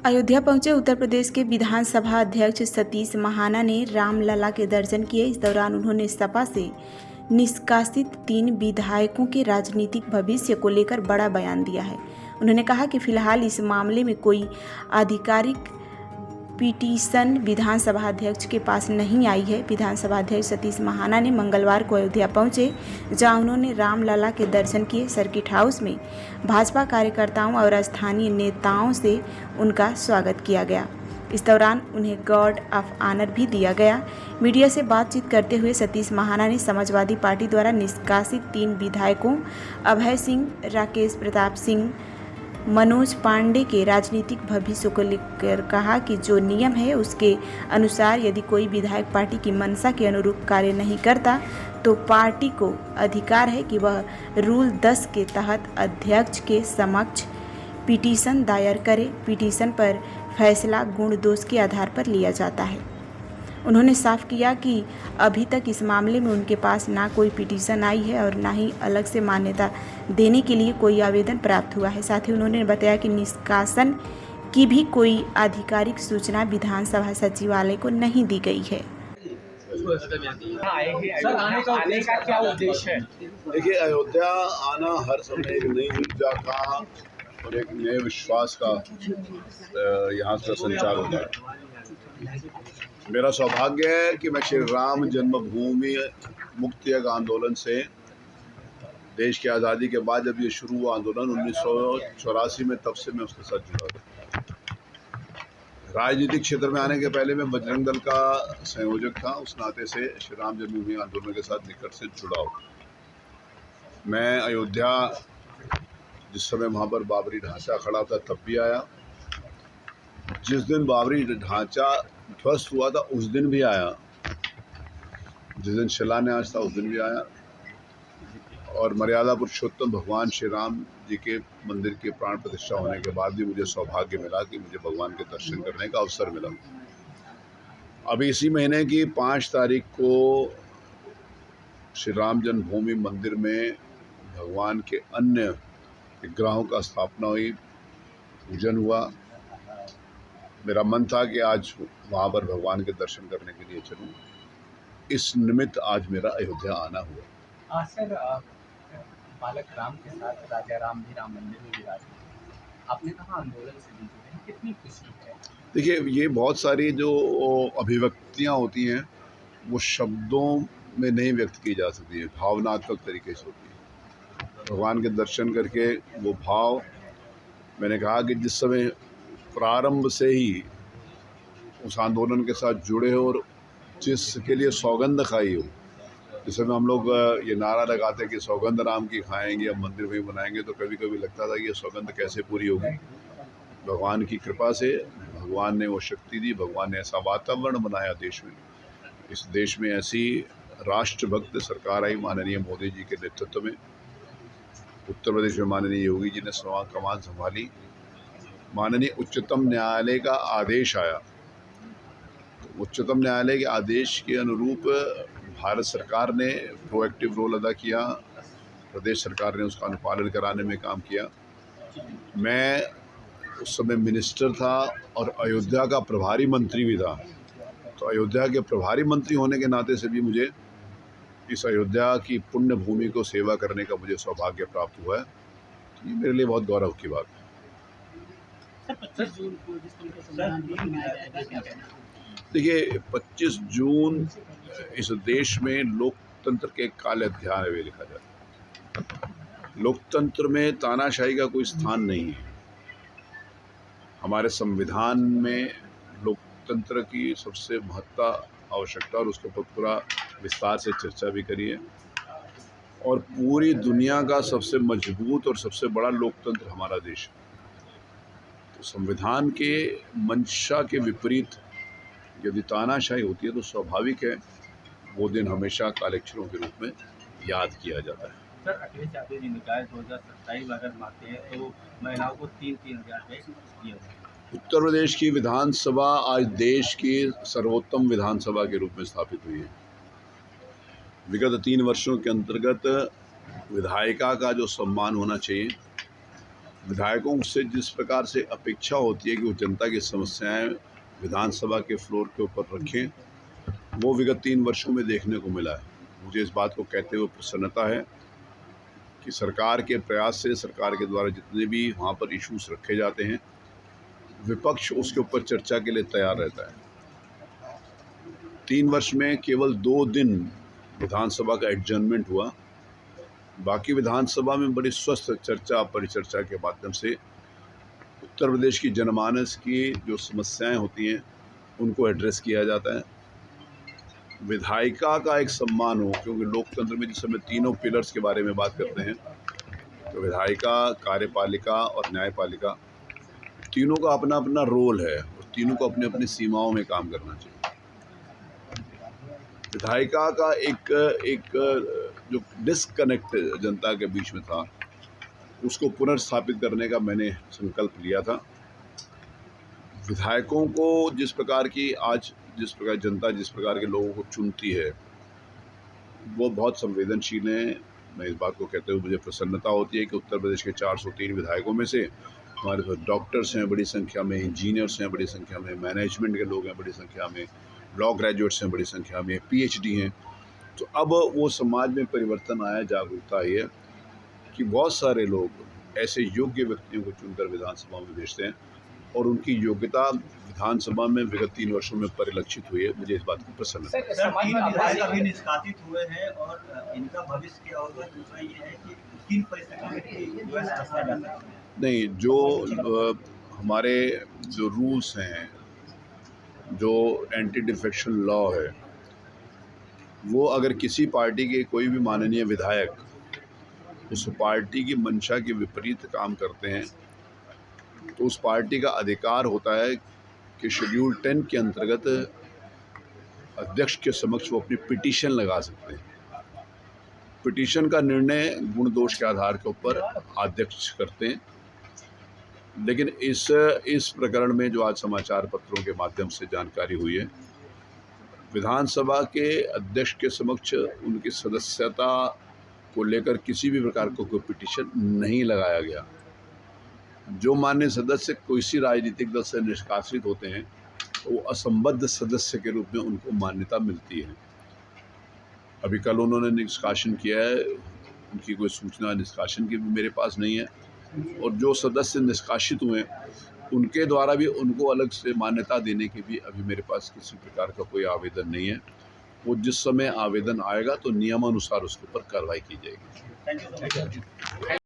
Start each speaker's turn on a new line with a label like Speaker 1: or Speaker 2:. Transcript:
Speaker 1: अयोध्या पहुंचे उत्तर प्रदेश के विधानसभा अध्यक्ष सतीश महाना ने रामलला के दर्शन किए। इस दौरान उन्होंने सपा से निष्कासित 3 विधायकों के राजनीतिक भविष्य को लेकर बड़ा बयान दिया है। उन्होंने कहा कि फिलहाल इस मामले में कोई आधिकारिक पिटीशन विधानसभा अध्यक्ष के पास नहीं आई है। विधानसभा अध्यक्ष सतीश महाना ने मंगलवार को अयोध्या पहुंचे, जहां उन्होंने रामलला के दर्शन किए। सर्किट हाउस में भाजपा कार्यकर्ताओं और स्थानीय नेताओं से उनका स्वागत किया गया। इस दौरान उन्हें गार्ड ऑफ ऑनर भी दिया गया। मीडिया से बातचीत करते हुए सतीश महाना ने समाजवादी पार्टी द्वारा निष्कासित 3 विधायकों अभय सिंह, राकेश प्रताप सिंह, मनोज पांडे के राजनीतिक भविष्य को लेकर कहा कि जो नियम है उसके अनुसार यदि कोई विधायक पार्टी की मंशा के अनुरूप कार्य नहीं करता तो पार्टी को अधिकार है कि वह रूल 10 के तहत अध्यक्ष के समक्ष पिटीशन दायर करे। पिटीशन पर फैसला गुण दोष के आधार पर लिया जाता है। उन्होंने साफ किया कि अभी तक इस मामले में उनके पास ना कोई पिटीशन आई है और ना ही अलग से मान्यता देने के लिए कोई आवेदन प्राप्त हुआ है। साथ ही उन्होंने बताया कि निष्कासन की भी कोई आधिकारिक सूचना विधानसभा सचिवालय को नहीं दी गई है।
Speaker 2: सर, आने का क्या उद्देश्य है?
Speaker 3: देखिए, अयोध्या आना हर समय एक नई ऊर्जा का और एक नए विश्वास का यहाँ का संचार होता है। मेरा सौभाग्य है कि मैं श्री राम जन्मभूमि मुक्ति आंदोलन से देश की आज़ादी के बाद जब ये शुरू हुआ आंदोलन 1984 में, तब से मैं उसके साथ जुड़ा था। राजनीतिक क्षेत्र में आने के पहले मैं बजरंग दल का संयोजक था। उस नाते से श्री राम जन्मभूमि आंदोलन के साथ निकट से जुड़ा हूँ। मैं अयोध्या जिस समय वहाँ पर बाबरी ढांचा खड़ा था तब भी आया, जिस दिन बाबरी ढांचा ध्वस्त हुआ था उस दिन भी आया, जिस दिन शिलान्यास था उस दिन भी आया, और मर्यादा पुरुषोत्तम भगवान श्री राम जी के मंदिर की प्राण प्रतिष्ठा होने के बाद भी मुझे सौभाग्य मिला कि मुझे भगवान के दर्शन करने का अवसर मिला। अभी इसी महीने की 5 तारीख को श्री राम जन्मभूमि मंदिर में भगवान के अन्य विग्रहों का स्थापना हुई, पूजन हुआ। मेरा मन था कि आज वहाँ पर भगवान के दर्शन करने के लिए चलूँ। इस निमित्त आज मेरा अयोध्या आना हुआ।
Speaker 2: सर, बालक राम के साथ राजा राम भी राम मंदिर में विराजमान। आपने कहा आंदोलन से भी जुड़े हैं, कितनी खुशी है?
Speaker 3: देखिए, ये बहुत सारी जो अभिव्यक्तियाँ होती हैं वो शब्दों में नहीं व्यक्त की जा सकती है, भावनात्मक तरीके से होती है। भगवान के दर्शन करके वो भाव, मैंने कहा कि जिस समय प्रारंभ से ही उस आंदोलन के साथ जुड़े हो और जिसके लिए सौगंध खाई हो, जिस समय हम लोग ये नारा लगाते कि सौगंध राम की खाएंगे, अब मंदिर में बनाएंगे, तो कभी कभी लगता था कि ये सौगंध कैसे पूरी होगी। भगवान की कृपा से भगवान ने वो शक्ति दी, भगवान ने ऐसा वातावरण बनाया देश में। इस देश में ऐसी राष्ट्रभक्त सरकार आई माननीय मोदी जी के नेतृत्व में। उत्तर प्रदेश में माननीय योगी जी ने कमान संभाली, माननीय उच्चतम न्यायालय का आदेश आया, तो उच्चतम न्यायालय के आदेश के अनुरूप भारत सरकार ने प्रोएक्टिव रोल अदा किया, प्रदेश सरकार ने उसका अनुपालन कराने में काम किया। मैं उस समय मिनिस्टर था और अयोध्या का प्रभारी मंत्री भी था, तो अयोध्या के प्रभारी मंत्री होने के नाते से भी मुझे इस अयोध्या की पुण्य भूमि को सेवा करने का मुझे सौभाग्य प्राप्त हुआ है। तो ये मेरे लिए बहुत गौरव की बात है। देखिए, 25 जून इस देश में लोकतंत्र के काले अध्याय में लिखा जाता है। लोकतंत्र में तानाशाही का कोई स्थान नहीं है। हमारे संविधान में लोकतंत्र की सबसे महत्ता, आवश्यकता और उसके ऊपर पूरा विस्तार से चर्चा भी करी है, और पूरी दुनिया का सबसे मजबूत और सबसे बड़ा लोकतंत्र हमारा देश है। तो संविधान के मंशा के विपरीत यदि तानाशाही होती है तो स्वाभाविक है वो दिन हमेशा काले अक्षरों के रूप में याद किया जाता है।
Speaker 2: सर, अखिलेश यादव जी निकाय 2027 अगर मानते हैं तो महिलाओं को 3-3 हज़ार दिया जाए।
Speaker 3: उत्तर प्रदेश की विधानसभा आज देश की सर्वोत्तम विधानसभा के रूप में स्थापित हुई है। विगत 3 वर्षों के अंतर्गत विधायिका का जो सम्मान होना चाहिए विधायकों से जिस प्रकार से अपेक्षा होती है कि वो जनता की समस्याएं विधानसभा के फ्लोर के ऊपर रखें, वो विगत 3 वर्षों में देखने को मिला है। मुझे इस बात को कहते हुए प्रसन्नता है कि सरकार के प्रयास से, सरकार के द्वारा जितने भी वहाँ पर इश्यूज रखे जाते हैं, विपक्ष उसके ऊपर चर्चा के लिए तैयार रहता है। 3 वर्ष में केवल 2 दिन विधानसभा का एडजर्नमेंट हुआ, बाकी विधानसभा में बड़ी स्वस्थ चर्चा परिचर्चा के माध्यम से उत्तर प्रदेश की जनमानस की जो समस्याएं होती हैं उनको एड्रेस किया जाता है। विधायिका का एक सम्मान हो, क्योंकि लोकतंत्र में जिस समय तीनों पिलर्स के बारे में बात करते हैं तो विधायिका, कार्यपालिका और न्यायपालिका, तीनों का अपना अपना रोल है और तीनों को अपनी अपनी सीमाओं में काम करना चाहिए। विधायिका का एक जो डिस्कनेक्ट जनता के बीच में था, उसको पुनर्स्थापित करने का मैंने संकल्प लिया था। विधायकों को जिस प्रकार जनता जिस प्रकार के लोगों को चुनती है, वो बहुत संवेदनशील हैं। मैं इस बात को कहते हुए मुझे प्रसन्नता होती है कि उत्तर प्रदेश के 403 विधायकों में से हमारे पास डॉक्टर्स हैं बड़ी संख्या में, इंजीनियर्स हैं बड़ी संख्या में, मैनेजमेंट के लोग हैं बड़ी संख्या में, लॉ ग्रेजुएट्स हैं बड़ी संख्या में, PhD हैं। तो अब वो समाज में परिवर्तन आया, जागरूकता आई है कि बहुत सारे लोग ऐसे योग्य व्यक्तियों को चुनकर विधानसभा में भेजते हैं और उनकी योग्यता विधानसभा में विगत 3 वर्षों में परिलक्षित हुई है। मुझे इस बात की प्रसन्नता है।
Speaker 4: सर, 3 विधायक अभी निष्कासित हुए हैं और इनका भविष्य क्या होगा? दूसरा ये है कि किन परिस्थितियों में जो है शासन जा सकता है?
Speaker 3: नहीं, जो हमारे जो रूल्स हैं, जो एंटी डिफेक्शन लॉ है, वो अगर किसी पार्टी के कोई भी माननीय विधायक उस पार्टी की मंशा के विपरीत काम करते हैं तो उस पार्टी का अधिकार होता है कि शेड्यूल 10 के अंतर्गत अध्यक्ष के समक्ष वो अपनी पिटीशन लगा सकते हैं। पिटीशन का निर्णय गुण दोष के आधार के ऊपर अध्यक्ष करते हैं। लेकिन इस प्रकरण में जो आज समाचार पत्रों के माध्यम से जानकारी हुई है, विधानसभा के अध्यक्ष के समक्ष उनकी सदस्यता को लेकर किसी भी प्रकार का कोई पिटीशन नहीं लगाया गया। जो मान्य सदस्य किसी राजनीतिक दल से निष्कासित होते हैं तो वो असंबद्ध सदस्य के रूप में उनको मान्यता मिलती है। अभी कल उन्होंने निष्कासन किया है, उनकी कोई सूचना निष्कासन की भी मेरे पास नहीं है, और जो सदस्य निष्कासित हुए उनके द्वारा भी उनको अलग से मान्यता देने की भी अभी मेरे पास किसी प्रकार का कोई आवेदन नहीं है। वो जिस समय आवेदन आएगा तो नियमानुसार उसके ऊपर कार्रवाई की जाएगी।
Speaker 4: Thank you.